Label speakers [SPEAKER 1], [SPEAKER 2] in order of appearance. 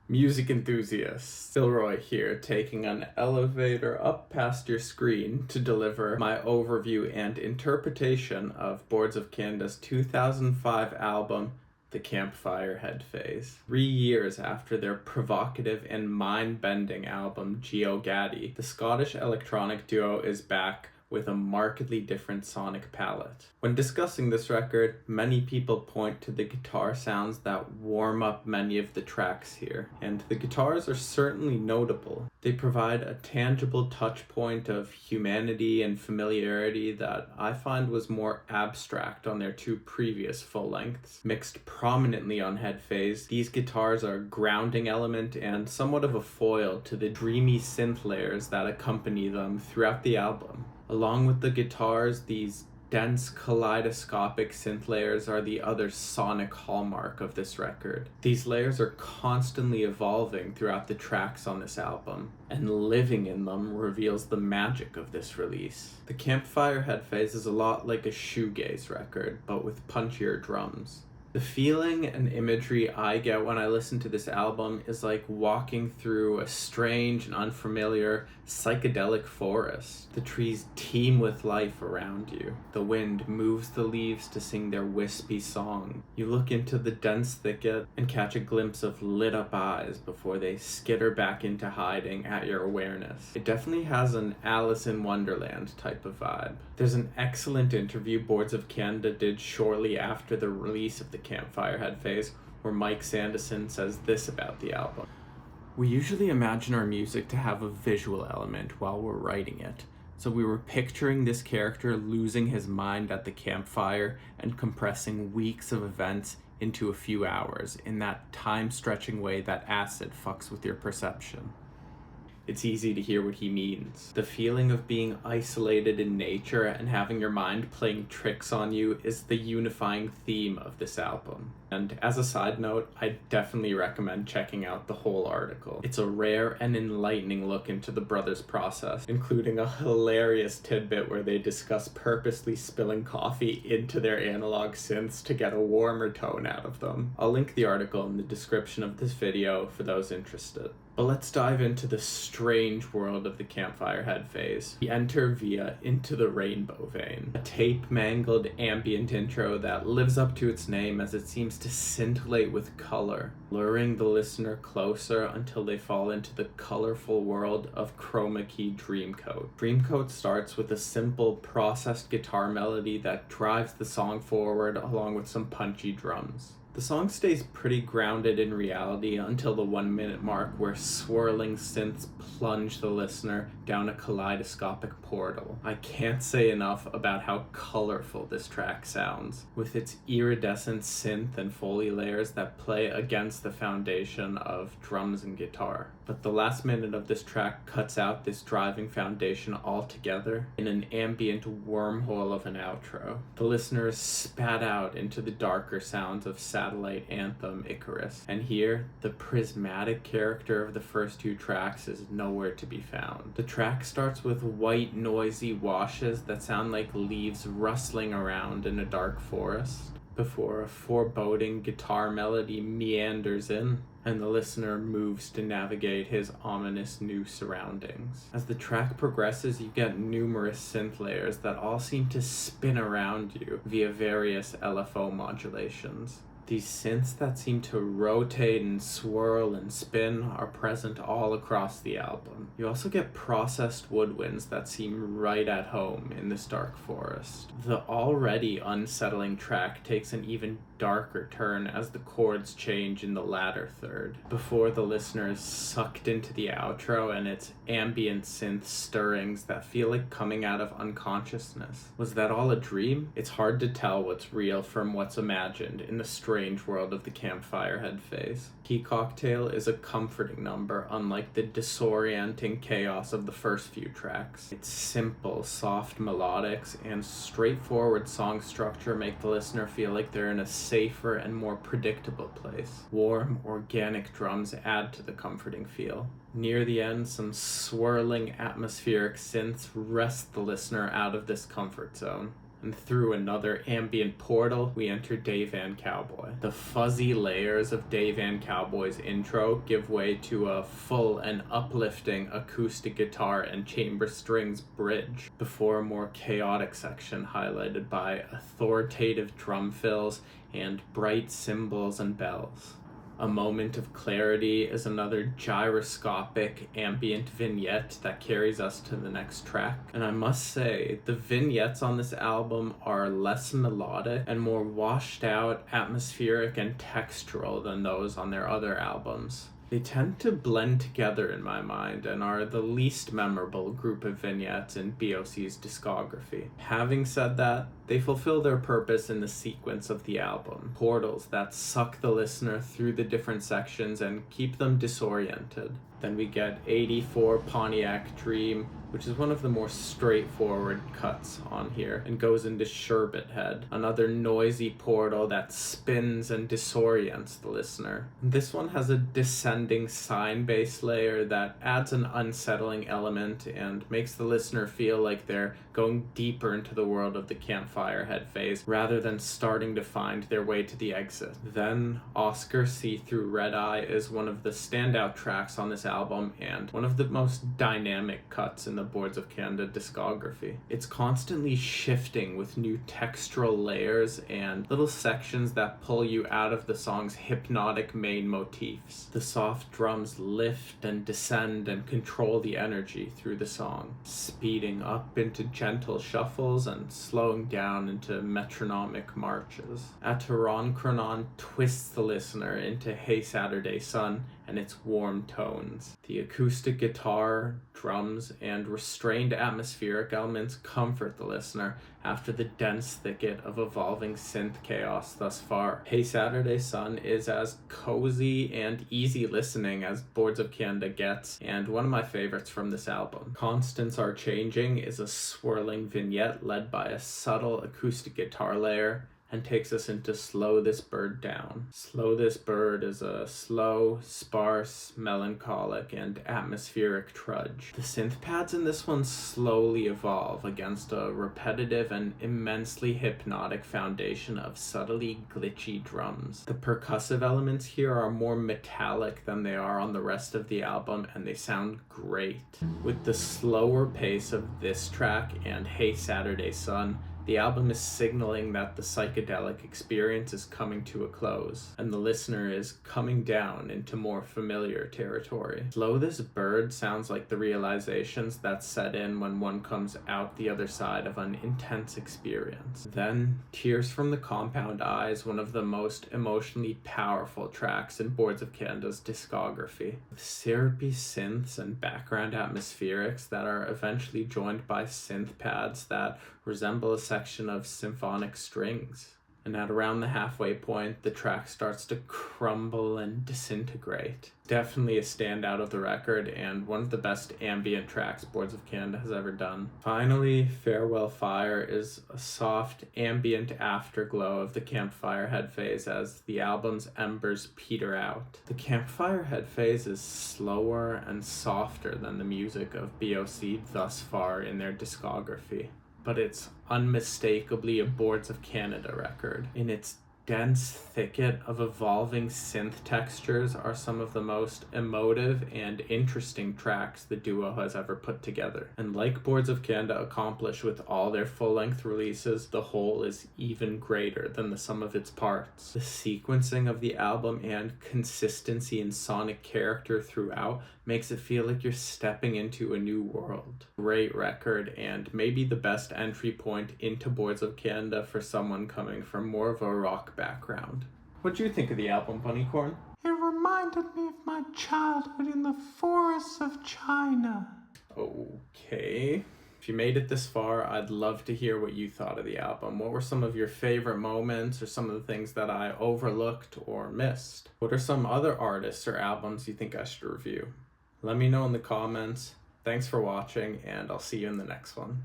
[SPEAKER 1] Music enthusiasts, Silroy here, taking an elevator up past your screen to deliver my overview and interpretation of Boards of Canada's 2005 album, The Campfire Headphase. 3 years after their provocative and mind-bending album, GeoGaddy, the Scottish electronic duo is back with a markedly different sonic palette. When discussing this record, many people point to the guitar sounds that warm up many of the tracks here, and the guitars are certainly notable. They provide a tangible touch point of humanity and familiarity that I find was more abstract on their two previous full lengths. Mixed prominently on Headphase, these guitars are a grounding element and somewhat of a foil to the dreamy synth layers that accompany them throughout the album. Along with the guitars, these dense kaleidoscopic synth layers are the other sonic hallmark of this record. These layers are constantly evolving throughout the tracks on this album, and living in them reveals the magic of this release. The Campfire Headphase is a lot like a shoegaze record, but with punchier drums. The feeling and imagery I get when I listen to this album is like walking through a strange and unfamiliar psychedelic forest. The trees teem with life around you. The wind moves the leaves to sing their wispy song. You look into the dense thicket and catch a glimpse of lit up eyes before they skitter back into hiding at your awareness. It definitely has an Alice in Wonderland type of vibe. There's an excellent interview Boards of Canada did shortly after the release of the Campfire Headphase, where Mike Sanderson says this about the album. We usually imagine our music to have a visual element while we're writing it, so we were picturing this character losing his mind at the campfire and compressing weeks of events into a few hours in that time-stretching way that acid fucks with your perception. It's easy to hear what he means. The feeling of being isolated in nature and having your mind playing tricks on you is the unifying theme of this album. And as a side note, I definitely recommend checking out the whole article. It's a rare and enlightening look into the brothers' process, including a hilarious tidbit where they discuss purposely spilling coffee into their analog synths to get a warmer tone out of them. I'll link the article in the description of this video for those interested. But let's dive into the strange world of the Campfire Headphase. We enter via Into the Rainbow vein, a tape-mangled ambient intro that lives up to its name as it seems to scintillate with color, luring the listener closer until they fall into the colorful world of chroma key Dreamcoat. Dreamcoat starts with a simple, processed guitar melody that drives the song forward along with some punchy drums. The song stays pretty grounded in reality until the 1 minute mark where swirling synths plunge the listener down a kaleidoscopic portal. I can't say enough about how colorful this track sounds, with its iridescent synth and Foley layers that play against the foundation of drums and guitar. But the last minute of this track cuts out this driving foundation altogether in an ambient wormhole of an outro. The listener is spat out into the darker sounds of satellite anthem Icarus, and here, the prismatic character of the first two tracks is nowhere to be found. The track starts with white, noisy washes that sound like leaves rustling around in a dark forest, before a foreboding guitar melody meanders in, and the listener moves to navigate his ominous new surroundings. As the track progresses, you get numerous synth layers that all seem to spin around you via various LFO modulations. These synths that seem to rotate and swirl and spin are present all across the album. You also get processed woodwinds that seem right at home in this dark forest. The already unsettling track takes an even darker turn as the chords change in the latter third, before the listener is sucked into the outro and its ambient synth stirrings that feel like coming out of unconsciousness. Was that all a dream? It's hard to tell what's real from what's imagined in the strange world of the Campfire Headphase. Key Cocktail is a comforting number, unlike the disorienting chaos of the first few tracks. Its simple, soft melodics and straightforward song structure make the listener feel like they're in a safer and more predictable place. Warm, organic drums add to the comforting feel. Near the end, some swirling atmospheric synths wrest the listener out of this comfort zone. And through another ambient portal, we enter Day Van Cowboy. The fuzzy layers of Day Van Cowboy's intro give way to a full and uplifting acoustic guitar and chamber strings bridge, before a more chaotic section highlighted by authoritative drum fills and bright cymbals and bells. A moment of clarity is another gyroscopic ambient vignette that carries us to the next track. And I must say, the vignettes on this album are less melodic and more washed out, atmospheric, and textural than those on their other albums. They tend to blend together in my mind and are the least memorable group of vignettes in BOC's discography. Having said that, they fulfill their purpose in the sequence of the album. Portals that suck the listener through the different sections and keep them disoriented. Then we get 84 Pontiac Dream, which is one of the more straightforward cuts on here, and goes into Sherbet Head, another noisy portal that spins and disorients the listener. This one has a descending sine bass layer that adds an unsettling element and makes the listener feel like they're going deeper into the world of the Campfire Headphase rather than starting to find their way to the exit. Then Oscar See-Through Red Eye is one of the standout tracks on this album and one of the most dynamic cuts in the Boards of Canada discography. It's constantly shifting with new textural layers and little sections that pull you out of the song's hypnotic main motifs. The soft drums lift and descend and control the energy through the song, speeding up into gentle shuffles and slowing down into metronomic marches. Ataran Cronon twists the listener into Hey Saturday Sun and its warm tones. The acoustic guitar, drums, and restrained atmospheric elements comfort the listener after the dense thicket of evolving synth chaos thus far. Hey Saturday Sun is as cozy and easy listening as Boards of Canada gets, and one of my favorites from this album. Constants Are Changing is a swirling vignette led by a subtle acoustic guitar layer and takes us into Slow This Bird Down. Slow This Bird is a slow, sparse, melancholic, and atmospheric trudge. The synth pads in this one slowly evolve against a repetitive and immensely hypnotic foundation of subtly glitchy drums. The percussive elements here are more metallic than they are on the rest of the album, and they sound great. With the slower pace of this track and Hey Saturday Sun, the album is signaling that the psychedelic experience is coming to a close, and the listener is coming down into more familiar territory. Slow This Bird sounds like the realizations that set in when one comes out the other side of an intense experience. Then, Tears from the Compound Eye is one of the most emotionally powerful tracks in Boards of Canada's discography. With syrupy synths and background atmospherics that are eventually joined by synth pads that resemble a section of symphonic strings. And at around the halfway point, the track starts to crumble and disintegrate. Definitely a standout of the record and one of the best ambient tracks Boards of Canada has ever done. Finally, Farewell Fire is a soft ambient afterglow of the Campfire Headphase as the album's embers peter out. The Campfire Headphase is slower and softer than the music of BOC thus far in their discography, but it's unmistakably a Boards of Canada record. In its dense thicket of evolving synth textures are some of the most emotive and interesting tracks the duo has ever put together. And like Boards of Canada accomplish with all their full-length releases, the whole is even greater than the sum of its parts. The sequencing of the album and consistency in sonic character throughout makes it feel like you're stepping into a new world. Great record, and maybe the best entry point into Boards of Canada for someone coming from more of a rock background. What do you think of the album, Bunnycorn?
[SPEAKER 2] It reminded me of my childhood in the forests of China.
[SPEAKER 1] Okay. If you made it this far, I'd love to hear what you thought of the album. What were some of your favorite moments or some of the things that I overlooked or missed? What are some other artists or albums you think I should review? Let me know in the comments. Thanks for watching, and I'll see you in the next one.